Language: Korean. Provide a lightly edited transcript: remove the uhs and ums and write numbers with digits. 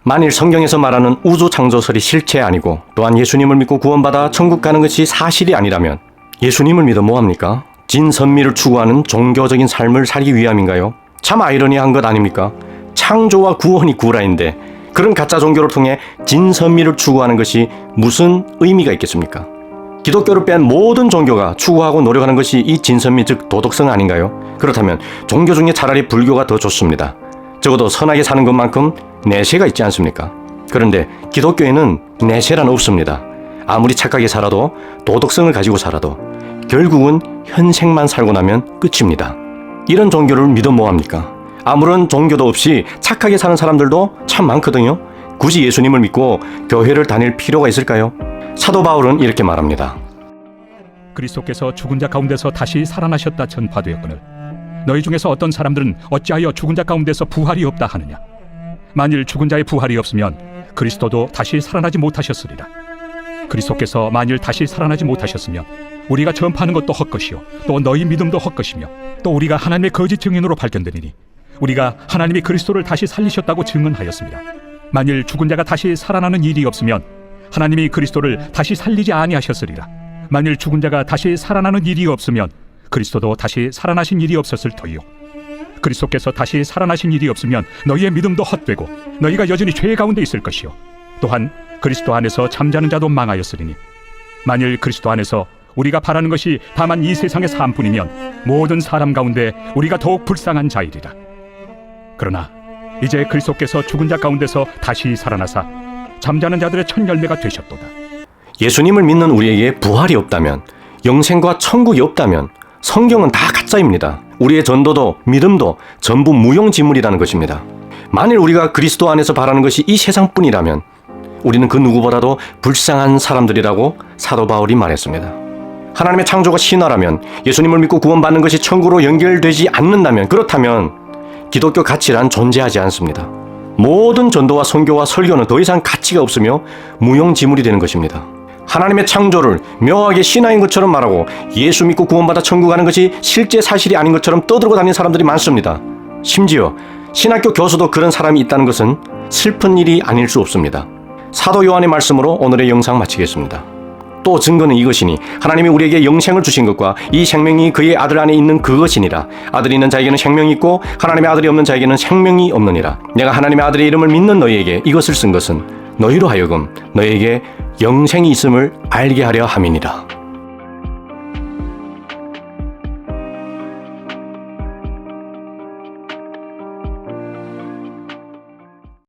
만일 성경에서 말하는 우주 창조설이 실체 아니고 또한 예수님을 믿고 구원받아 천국 가는 것이 사실이 아니라면 예수님을 믿어 뭐합니까? 진선미를 추구하는 종교적인 삶을 살기 위함인가요? 참 아이러니한 것 아닙니까? 창조와 구원이 구라인데 그런 가짜 종교를 통해 진선미를 추구하는 것이 무슨 의미가 있겠습니까? 기독교를 뺀 모든 종교가 추구하고 노력하는 것이 이 진선미 즉 도덕성 아닌가요? 그렇다면 종교 중에 차라리 불교가 더 좋습니다. 적어도 선하게 사는 것만큼 내세가 있지 않습니까? 그런데 기독교에는 내세란 없습니다. 아무리 착하게 살아도 도덕성을 가지고 살아도 결국은 현생만 살고 나면 끝입니다. 이런 종교를 믿어 뭐합니까? 아무런 종교도 없이 착하게 사는 사람들도 참 많거든요. 굳이 예수님을 믿고 교회를 다닐 필요가 있을까요? 사도 바울은 이렇게 말합니다. 그리스도께서 죽은 자 가운데서 다시 살아나셨다 전파되었거늘 너희 중에서 어떤 사람들은 어찌하여 죽은 자 가운데서 부활이 없다 하느냐. 만일 죽은 자의 부활이 없으면 그리스도도 다시 살아나지 못하셨으리라. 그리스도께서 만일 다시 살아나지 못하셨으면 우리가 전파하는 것도 헛것이요 또 너희 믿음도 헛것이며 또 우리가 하나님의 거짓 증인으로 발견되리니 우리가 하나님이 그리스도를 다시 살리셨다고 증언하였습니다. 만일 죽은 자가 다시 살아나는 일이 없으면 하나님이 그리스도를 다시 살리지 아니하셨으리라. 만일 죽은 자가 다시 살아나는 일이 없으면 그리스도도 다시 살아나신 일이 없었을 터이요 그리스도께서 다시 살아나신 일이 없으면 너희의 믿음도 헛되고 너희가 여전히 죄 가운데 있을 것이요 또한 그리스도 안에서 잠자는 자도 망하였으리니 만일 그리스도 안에서 우리가 바라는 것이 다만 이 세상의 삶뿐이면 모든 사람 가운데 우리가 더욱 불쌍한 자이리라. 그러나 이제 그리스도께서 죽은 자 가운데서 다시 살아나사 잠자는 자들의 첫 열매가 되셨도다. 예수님을 믿는 우리에게 부활이 없다면, 영생과 천국이 없다면 성경은 다 가짜입니다. 우리의 전도도 믿음도 전부 무용지물이라는 것입니다. 만일 우리가 그리스도 안에서 바라는 것이 이 세상뿐이라면 우리는 그 누구보다도 불쌍한 사람들이라고 사도 바울이 말했습니다. 하나님의 창조가 신화라면, 예수님을 믿고 구원받는 것이 천국으로 연결되지 않는다면, 그렇다면 기독교 가치란 존재하지 않습니다. 모든 전도와 선교와 설교는 더 이상 가치가 없으며 무용지물이 되는 것입니다. 하나님의 창조를 묘하게 신화인 것처럼 말하고 예수 믿고 구원받아 천국 가는 것이 실제 사실이 아닌 것처럼 떠들고 다니는 사람들이 많습니다. 심지어 신학교 교수도 그런 사람이 있다는 것은 슬픈 일이 아닐 수 없습니다. 사도 요한의 말씀으로 오늘의 영상 마치겠습니다. 또 증거는 이것이니 하나님이 우리에게 영생을 주신 것과 이 생명이 그의 아들 안에 있는 그것이니라. 아들이 있는 자에게는 생명이 있고 하나님의 아들이 없는 자에게는 생명이 없느니라. 내가 하나님의 아들의 이름을 믿는 너희에게 이것을 쓴 것은 너희로 하여금 너희에게 영생이 있음을 알게 하려 함이니라.